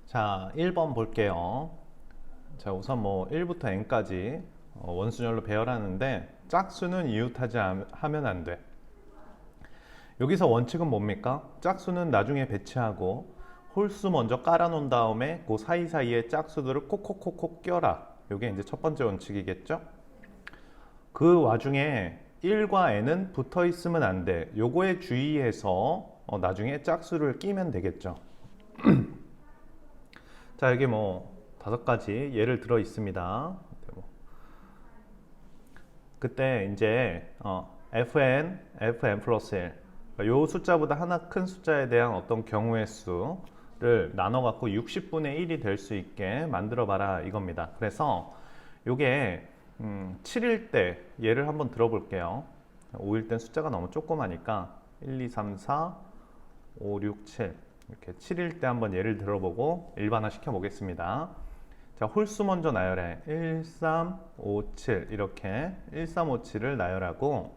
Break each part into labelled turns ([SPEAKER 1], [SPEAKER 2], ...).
[SPEAKER 1] 자, 1번 볼게요. 자, 우선 뭐 1부터 n까지 원순열로 배열하는데 짝수는 이웃하지 하면 안 돼. 여기서 원칙은 뭡니까? 짝수는 나중에 배치하고 홀수 먼저 깔아놓은 다음에 그 사이사이에 짝수들을 콕콕콕콕 껴라. 이게 이제 첫 번째 원칙이겠죠? 그 와중에 1과 n은 붙어 있으면 안 돼. 요거에 주의해서 나중에 짝수를 끼면 되겠죠. 자, 여기 뭐 5가지 예를 들어 있습니다. 그때 이제 fn 플러스 1, 요 숫자보다 하나 큰 숫자에 대한 어떤 경우의 수를 나눠 갖고 60분의 1이 될 수 있게 만들어 봐라 이겁니다. 그래서 요게 7일 때 예를 한번 들어볼게요. 5일 땐 숫자가 너무 조그마니까 1, 2, 3, 4, 5, 6, 7 이렇게 7일 때 한번 예를 들어보고 일반화 시켜 보겠습니다. 자, 홀수 먼저 나열해. 1, 3, 5, 7 이렇게 1, 3, 5, 7을 나열하고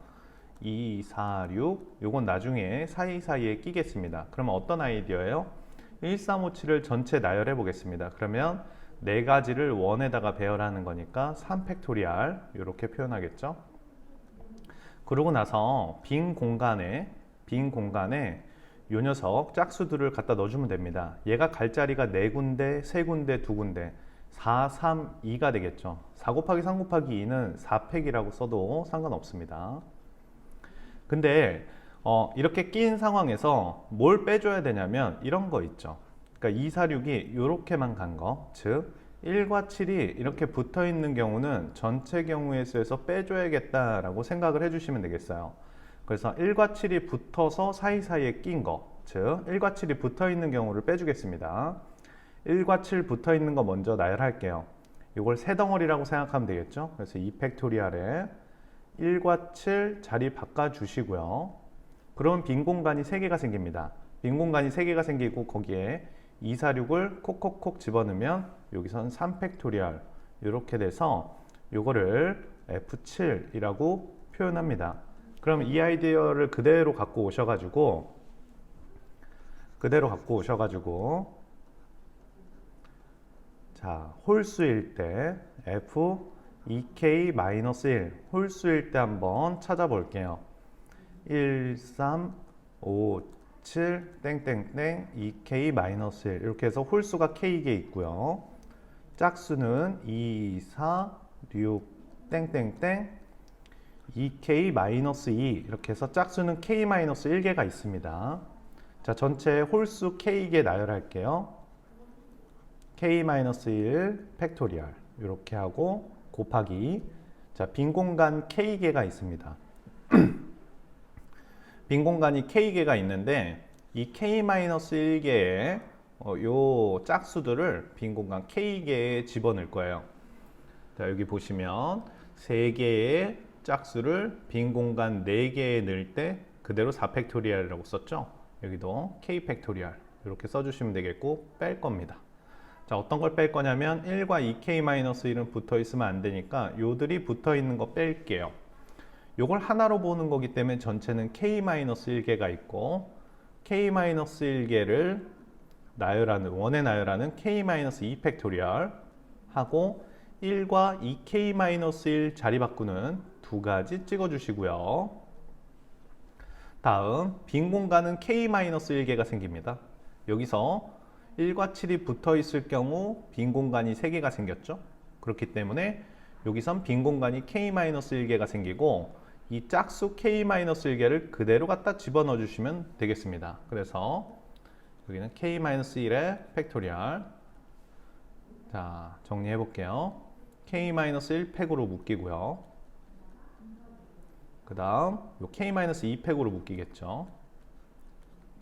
[SPEAKER 1] 2, 4, 6 요건 나중에 사이사이에 끼겠습니다. 그러면 어떤 아이디어예요? 1, 3, 5, 7을 전체 나열해 보겠습니다. 그러면 4가지를 원에다가 배열하는 거니까 3팩토리알 이렇게 표현하겠죠. 그러고 나서 빈 공간에 요 녀석 짝수들을 갖다 넣어주면 됩니다. 얘가 갈 자리가 4군데, 3군데, 2군데 4, 3, 2가 되겠죠. 4 곱하기 3 곱하기 2는 4팩이라고 써도 상관없습니다. 근데 이렇게 낀 상황에서 뭘 빼줘야 되냐면 이런 거 있죠. 그러니까 2, 4, 6이 이렇게만 간 거, 즉 1과 7이 이렇게 붙어 있는 경우는 전체 경우의 수에서 빼줘야겠다라고 생각을 해주시면 되겠어요. 그래서 1과 7이 붙어서 사이사이에 낀 거, 즉 1과 7이 붙어 있는 경우를 빼주겠습니다. 1과 7 붙어 있는 거 먼저 나열할게요. 이걸 세 덩어리라고 생각하면 되겠죠. 그래서 2팩토리알에 1과 7 자리 바꿔주시고요. 그러면 빈 공간이 3개가 생깁니다. 빈 공간이 3개가 생기고 거기에 2, 4, 6을 콕콕콕 집어넣으면 여기선 3팩토리알 이렇게 돼서 이거를 F7이라고 표현합니다. 그럼 이 아이디어를 그대로 갖고 오셔가지고 자, 홀수일 때 F 2K-1 홀수일 때 한번 찾아볼게요. 1, 3, 5, 7, 땡땡땡 2K-1 이렇게 해서 홀수가 K개 있고요. 짝수는 2, 4, 6, 땡땡땡 2K-2 이렇게 해서 짝수는 K-1개가 있습니다. 자, 전체 홀수 K개 나열할게요. K-1 팩토리얼 이렇게 하고 곱하기, 자, 빈 공간 K개가 있습니다. 빈 공간이 K개가 있는데 이 K-1개의 요 짝수들을 빈 공간 K개에 집어넣을 거예요. 자, 여기 보시면 3개의 짝수를 빈 공간 4개에 넣을 때 그대로 4팩토리얼이라고 썼죠. 여기도 K 팩토리얼 이렇게 써주시면 되겠고 뺄 겁니다. 자, 어떤 걸 뺄 거냐면 1과 2K-1은 붙어 있으면 안 되니까 요들이 붙어 있는 거 뺄게요. 요걸 하나로 보는 거기 때문에 전체는 K-1개가 있고 K-1개를 원에 나열하는 K-2 팩토리얼 하고 1과 2K-1 자리 바꾸는 2가지 찍어 주시고요. 다음 빈 공간은 K-1개가 생깁니다. 여기서 1과 7이 붙어 있을 경우 빈 공간이 3개가 생겼죠. 그렇기 때문에 여기선 빈 공간이 K-1개가 생기고 이 짝수 K-1개를 그대로 갖다 집어넣어 주시면 되겠습니다. 그래서 여기는 K-1의 팩토리얼. 자, 정리해 볼게요. K-1 팩으로 묶이고요. 그 다음 요 K-2 팩으로 묶이겠죠.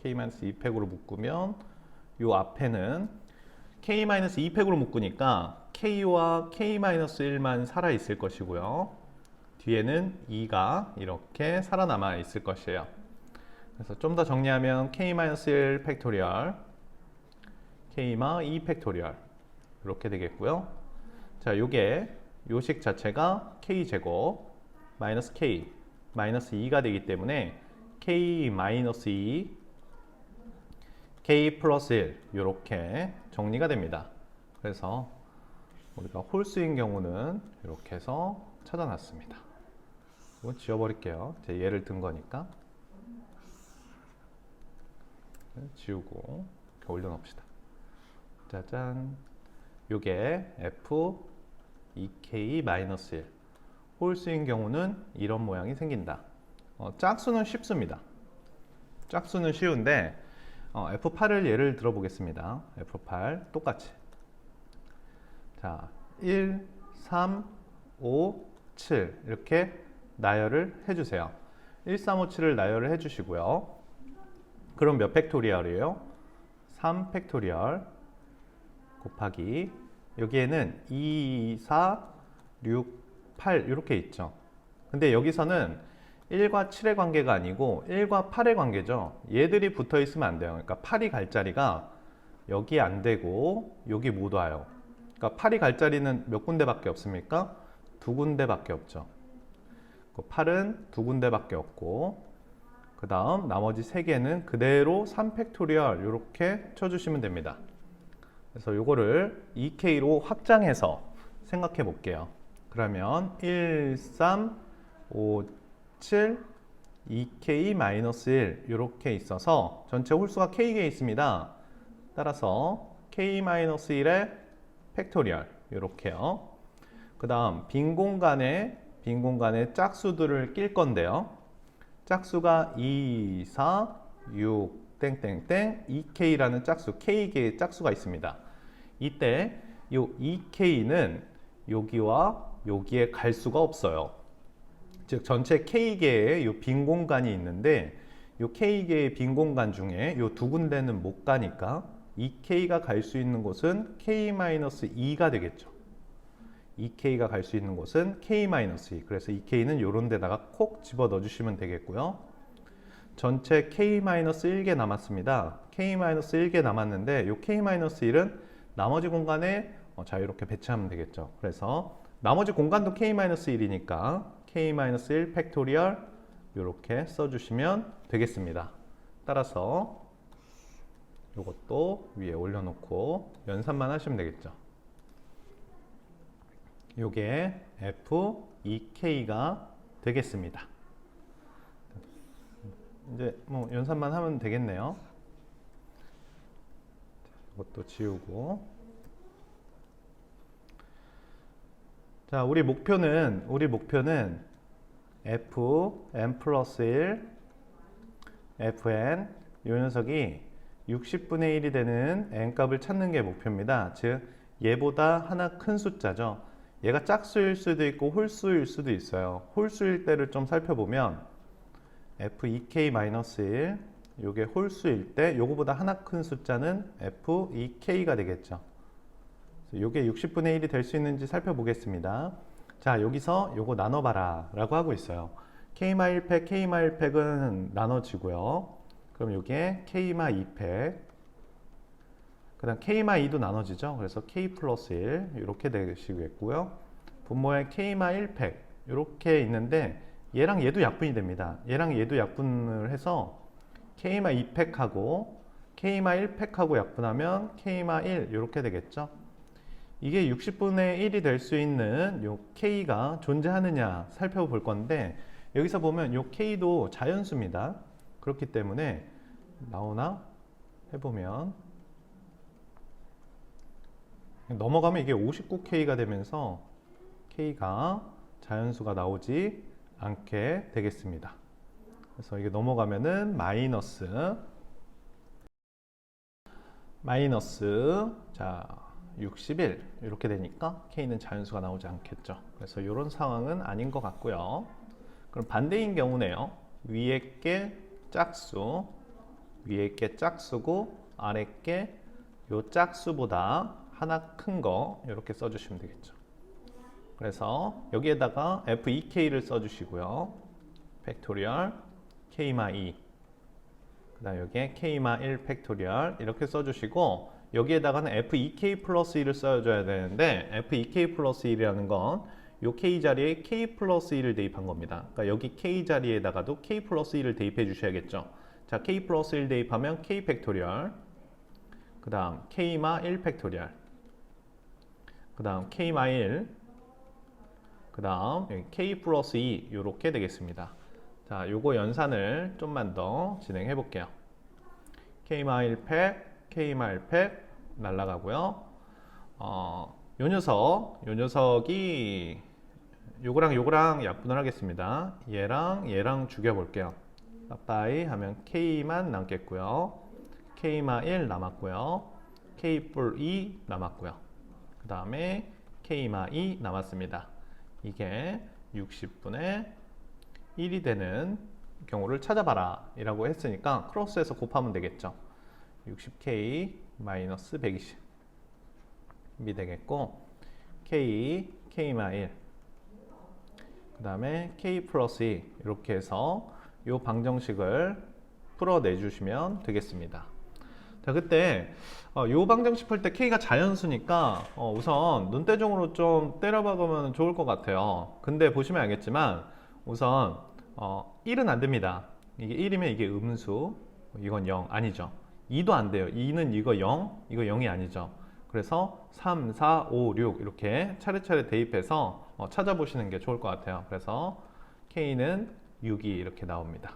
[SPEAKER 1] K-2 팩으로 묶으면 요 앞에는 K-2 팩으로 묶으니까 K와 K-1만 살아있을 것이고요. 뒤에는 2가 이렇게 살아남아 있을 것이에요. 그래서 좀 더 정리하면 K-1 팩토리얼, K-2 팩토리얼 이렇게 되겠고요. 자, 요게 요식 자체가 K제곱 마이너스 K 마이너스 2가 되기 때문에 K-2 k 플러스 1 이렇게 정리가 됩니다. 그래서 우리가 홀수인 경우는 이렇게 해서 찾아놨습니다. 이거 지워버릴게요. 제 예를 든 거니까. 지우고 이렇게 올려놓읍시다. 짜잔. 요게 f 2k-1 홀수인 경우는 이런 모양이 생긴다. 짝수는 쉽습니다. 짝수는 쉬운데 F8을 예를 들어 보겠습니다. F8 똑같이 자 1, 3, 5, 7 이렇게 나열을 해주세요. 1, 3, 5, 7을 나열을 해주시고요. 그럼 몇 팩토리얼이에요? 3 팩토리얼 곱하기 여기에는 2, 4, 6, 8 이렇게 있죠. 근데 여기서는 1과 7의 관계가 아니고 1과 8의 관계죠. 얘들이 붙어 있으면 안 돼요. 그러니까 8이 갈 자리가 여기 안 되고 여기 못 와요. 그러니까 8이 갈 자리는 몇 군데밖에 없습니까? 두 군데밖에 없죠. 8은 두 군데밖에 없고 그 다음 나머지 3개는 그대로 3팩토리얼 이렇게 쳐주시면 됩니다. 그래서 이거를 2K로 확장해서 생각해 볼게요. 그러면 1, 3, 5, 7, 2K-1 이렇게 있어서 전체 홀수가 K개 있습니다. 따라서 K-1의 팩토리얼 이렇게요. 그 다음 빈 공간에 짝수들을 낄 건데요. 짝수가 2, 4, 6, 땡땡땡 2K라는 짝수, K개의 짝수가 있습니다. 이때 이 2K는 여기와 여기에 갈 수가 없어요. 즉 전체 K개의 이 빈 공간이 있는데 이 K개의 빈 공간 중에 이 두 군데는 못 가니까 2K가 갈 수 있는 곳은 K-2가 되겠죠. 2K가 갈 수 있는 곳은 K-2. 그래서 2K는 이런 데다가 콕 집어 넣어 주시면 되겠고요. 전체 K-1개 남았습니다. K-1개 남았는데 이 K-1은 나머지 공간에 자유롭게 배치하면 되겠죠. 그래서 나머지 공간도 K-1이니까 K-1 팩토리얼 이렇게 써주시면 되겠습니다. 따라서 이것도 위에 올려놓고 연산만 하시면 되겠죠. 요게 F2K가 되겠습니다. 이제 뭐 연산만 하면 되겠네요. 이것도 지우고. 자, 우리 목표는 Fn 플러스 1 Fn 이 녀석이 60분의 1이 되는 n값을 찾는 게 목표입니다. 즉 얘보다 하나 큰 숫자죠. 얘가 짝수일 수도 있고 홀수일 수도 있어요. 홀수일 때를 좀 살펴보면 F2K-1 요게 홀수일 때 요거보다 하나 큰 숫자는 F2K가 되겠죠. 요게 60분의 1이 될 수 있는지 살펴보겠습니다. 자, 여기서 요거 나눠봐라 라고 하고 있어요. K-1팩, K-1팩은 나눠지고요. 그럼 요게 K-2팩, 그 다음 K-2도 나눠지죠. 그래서 K 플러스 1 이렇게 되시겠고요. 분모에 K-1팩 이렇게 있는데 얘랑 얘도 약분이 됩니다. 얘랑 얘도 약분을 해서 K-2팩하고 K-1팩하고 약분하면 K-1 이렇게 되겠죠. 이게 60분의 1이 될 수 있는 요 K가 존재하느냐 살펴볼 건데 여기서 보면 요 K도 자연수입니다. 그렇기 때문에 나오나 해보면 넘어가면 이게 59K가 되면서 K가 자연수가 나오지 않게 되겠습니다. 그래서 이게 넘어가면은 마이너스 자 61 이렇게 되니까 K는 자연수가 나오지 않겠죠. 그래서 이런 상황은 아닌 것 같고요. 그럼 반대인 경우네요. 위에 게 짝수, 위에 게 짝수고 아래 게 요 짝수보다 하나 큰 거 이렇게 써주시면 되겠죠. 그래서 여기에다가 F2K를 써주시고요. 팩토리얼 K-2 그 다음 여기에 K-1 팩토리얼 이렇게 써주시고 여기에다가는 F2K 플러스 1을 써줘야 되는데 F2K 플러스 1이라는 건 요 K 자리에 K 플러스 1을 대입한 겁니다. 그러니까 여기 K 자리에다가도 K 플러스 1을 대입해 주셔야겠죠. 자, K 플러스 1 대입하면 K 팩토리얼 그 다음 K마 1 팩토리얼, 그 다음 K마 1, 그 다음 K 플러스 2 이렇게 되겠습니다. 자, 요거 연산을 좀만 더 진행해 볼게요. K마 1팩, K마 1팩 날라가고요. 요 녀석이 요거랑 요거랑 약분을 하겠습니다. 얘랑 죽여볼게요. 빠빠이 하면 K만 남겠고요. K마 1 남았고요. K 뿔 2 남았고요. 그 다음에 K마 2 남았습니다. 이게 60분의 1이 되는 경우를 찾아봐라 이라고 했으니까 크로스해서 곱하면 되겠죠. 60K 마이너스 120이 되겠고, K마 1, 그 다음에 K 플러스 2 이렇게 해서 이 방정식을 풀어내주시면 되겠습니다. 자, 그때 이 방정식 풀 때 K가 자연수니까 우선 눈대중으로 좀 때려박으면 좋을 것 같아요. 근데 보시면 알겠지만 우선 1은 안 됩니다. 이게 1이면 이게 음수, 이건 0 아니죠. 2도 안 돼요. 2는 이거 0, 이거 0이 아니죠. 그래서 3, 4, 5, 6 이렇게 차례차례 대입해서 찾아보시는 게 좋을 것 같아요. 그래서 K는 6이 이렇게 나옵니다.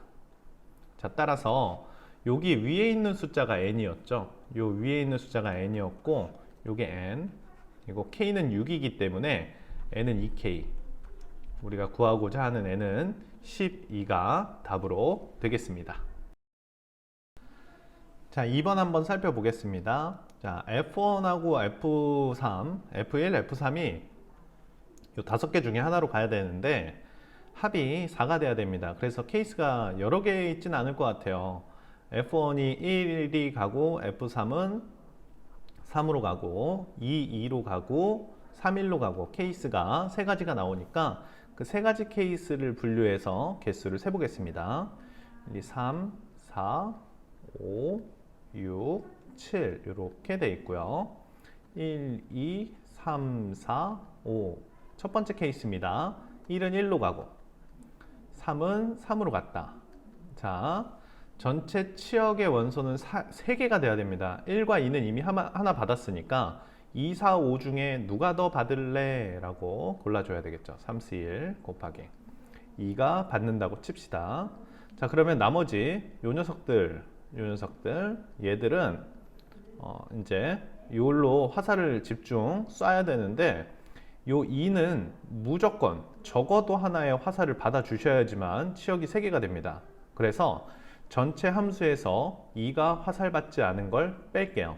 [SPEAKER 1] 자, 따라서 여기 위에 있는 숫자가 n이었죠. 요 위에 있는 숫자가 n이었고 요게 n, 이거 K는 6이기 때문에 n은 2K, 우리가 구하고자 하는 n은 12가 답으로 되겠습니다. 자, 2번 한번 살펴보겠습니다. 자, F1하고 F3, F1, F3이 요 5개 중에 하나로 가야 되는데 합이 4가 돼야 됩니다. 그래서 케이스가 여러 개 있진 않을 것 같아요. F1이 1이 가고 F3은 3으로 가고 2, 2로 가고 3, 1로 가고 케이스가 3가지가 나오니까 그 3가지 케이스를 분류해서 개수를 세보겠습니다. 1, 2, 3, 4, 5, 6, 7 이렇게 돼 있고요. 1, 2, 3, 4, 5 첫 번째 케이스입니다. 1은 1로 가고 3은 3으로 갔다. 자, 전체 치역의 원소는 3개가 돼야 됩니다. 1과 2는 이미 하나 받았으니까 2, 4, 5 중에 누가 더 받을래? 라고 골라줘야 되겠죠. 3, 4, 1 곱하기 2가 받는다고 칩시다. 자, 그러면 나머지 요 녀석들 얘들은 이제 이걸로 화살을 집중 쏴야 되는데 요 2는 무조건 적어도 하나의 화살을 받아 주셔야지만 치역이 3개가 됩니다. 그래서 전체 함수에서 2가 화살 받지 않은 걸 뺄게요.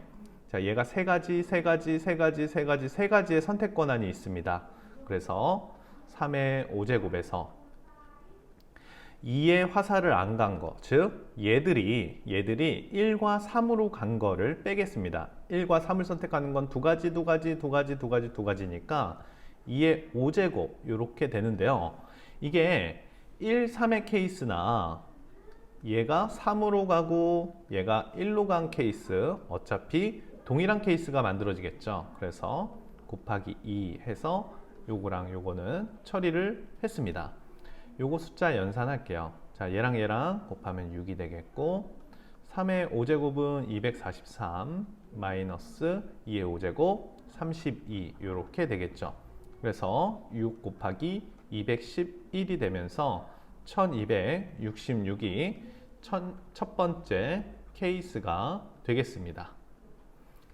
[SPEAKER 1] 자, 얘가 3가지의 선택 권한이 있습니다. 그래서 3의 5제곱에서 2의 화살을 안 간 거, 즉 얘들이 1과 3으로 간 거를 빼겠습니다. 1과 3을 선택하는 건 두 가지니까 2의 5제곱 이렇게 되는데요. 이게 1, 3의 케이스나 얘가 3으로 가고 얘가 1로 간 케이스 어차피 동일한 케이스가 만들어지겠죠. 그래서 곱하기 2 해서 요거랑 요거는 처리를 했습니다. 요거 숫자 연산할게요. 자, 얘랑 곱하면 6이 되겠고 3의 5제곱은 243 마이너스 2의 5제곱 32 이렇게 되겠죠. 그래서 6 곱하기 211이 되면서 1266이 첫 번째 케이스가 되겠습니다.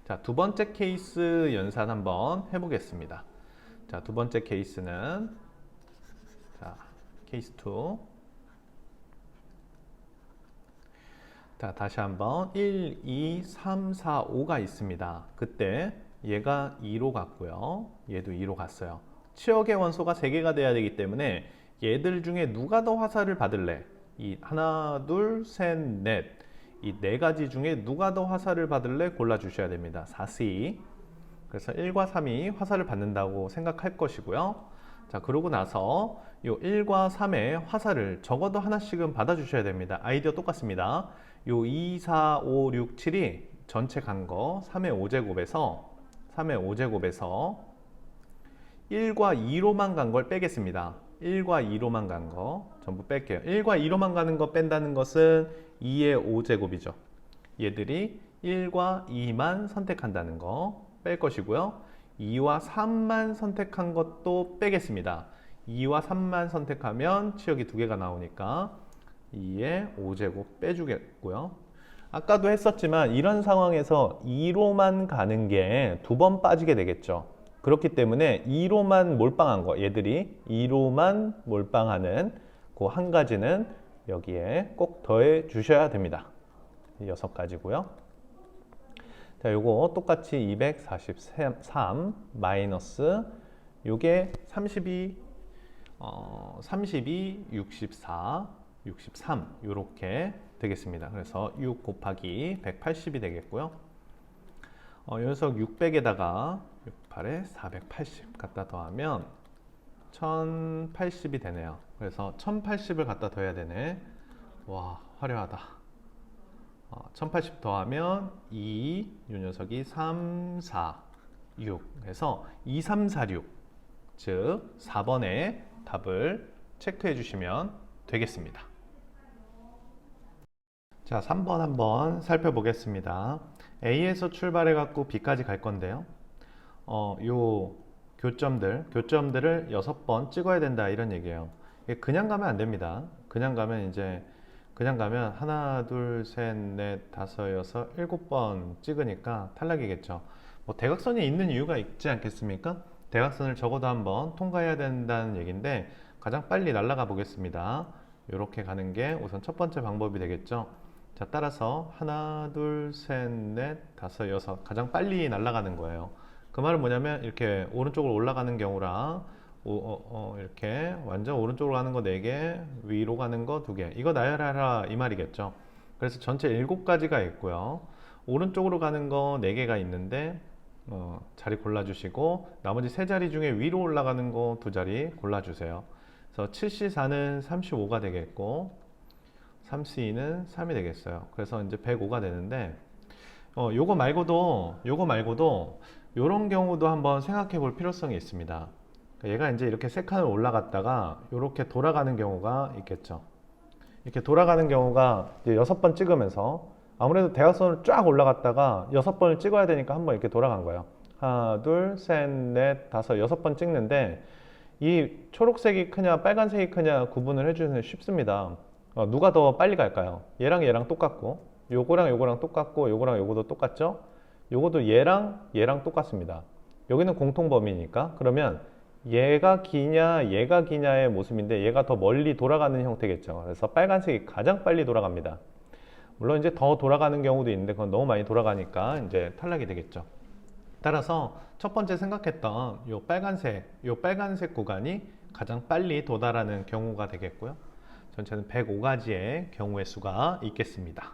[SPEAKER 1] 자, 두 번째 케이스 연산 한번 해보겠습니다. 자, 두 번째 케이스는 자, 케이스 2. 자, 다시 한번 1, 2, 3, 4, 5가 있습니다. 그때 얘가 2로 갔고요. 얘도 2로 갔어요. 치역의 원소가 3개가 돼야 되기 때문에 얘들 중에 누가 더 화살을 받을래? 이 하나, 둘, 셋, 넷. 이 4가지 중에 누가 더 화살을 받을래? 골라주셔야 됩니다. 4C. 그래서 1과 3이 화살을 받는다고 생각할 것이고요. 자, 그러고 나서 요 1과 3의 화살을 적어도 하나씩은 받아주셔야 됩니다. 아이디어 똑같습니다. 요 2, 4, 5, 6, 7이 전체 간 거 3의 5제곱에서 1과 2로만 간 걸 빼겠습니다. 1과 2로만 간 거 전부 뺄게요. 1과 2로만 가는 거 뺀다는 것은 2의 5제곱이죠. 얘들이 1과 2만 선택한다는 거 뺄 것이고요. 2와 3만 선택한 것도 빼겠습니다. 2와 3만 선택하면 치역이 2개가 나오니까 2의 5제곱 빼주겠고요. 아까도 했었지만 이런 상황에서 2로만 가는 게 2번 빠지게 되겠죠. 그렇기 때문에 2로만 몰빵한 거, 얘들이 2로만 몰빵하는 그 한 가지는 여기에 꼭 더해 주셔야 됩니다. 6가지고요. 자, 요거 똑같이 243 마이너스 요게 32, 64, 63 요렇게 되겠습니다. 그래서 6 곱하기 180이 되겠고요. 요 녀석 600에다가 68에 480 갖다 더하면 1080이 되네요. 그래서 1080을 갖다 더해야 되네. 와, 화려하다. 1080 더하면 2, 요 녀석이 3, 4, 6 해서 2346, 즉 4번의 답을 체크해 주시면 되겠습니다. 자, 3번 한번 살펴보겠습니다. A에서 출발해 갖고 B까지 갈 건데요. 요 교점들을 6번 찍어야 된다 이런 얘기예요. 그냥 가면 안 됩니다. 그냥 가면 하나, 둘, 셋, 넷, 다섯, 여섯, 7번 찍으니까 탈락이겠죠. 뭐 대각선이 있는 이유가 있지 않겠습니까? 대각선을 적어도 한번 통과해야 된다는 얘기인데 가장 빨리 날아가 보겠습니다. 이렇게 가는 게 우선 첫 번째 방법이 되겠죠. 자, 따라서 하나, 둘, 셋, 넷, 다섯, 여섯 가장 빨리 날아가는 거예요. 그 말은 뭐냐면 이렇게 오른쪽으로 올라가는 경우랑 이렇게 완전 오른쪽으로 가는 거 4개, 위로 가는 거 2개, 이거 나열하라 이 말이겠죠. 그래서 전체 7가지가 있고요. 오른쪽으로 가는 거 4개가 있는데 자리 골라주시고 나머지 3자리 중에 위로 올라가는 거 2자리 골라주세요. 그래서 7C4는 35가 되겠고 3C2는 3이 되겠어요. 그래서 이제 105가 되는데 요거 말고도 요런 경우도 한번 생각해 볼 필요성이 있습니다. 얘가 이제 이렇게 3칸을 올라갔다가 이렇게 돌아가는 경우가 있겠죠. 이렇게 돌아가는 경우가 이제 6번 찍으면서 아무래도 대각선을 쫙 올라갔다가 6번을 찍어야 되니까 한번 이렇게 돌아간 거예요. 하나, 둘, 셋, 넷, 다섯, 6번 찍는데 이 초록색이 크냐 빨간색이 크냐 구분을 해주는 게 쉽습니다. 누가 더 빨리 갈까요? 얘랑 얘랑 똑같고 요거랑 요거랑 똑같고 요거랑 요거도 똑같죠? 요것도 얘랑 똑같습니다. 여기는 공통범위니까. 그러면 얘가 기냐의 모습인데 얘가 더 멀리 돌아가는 형태겠죠. 그래서 빨간색이 가장 빨리 돌아갑니다. 물론 이제 더 돌아가는 경우도 있는데 그건 너무 많이 돌아가니까 이제 탈락이 되겠죠. 따라서 첫 번째 생각했던 요 빨간색 구간이 가장 빨리 도달하는 경우가 되겠고요. 전체는 105가지의 경우의 수가 있겠습니다.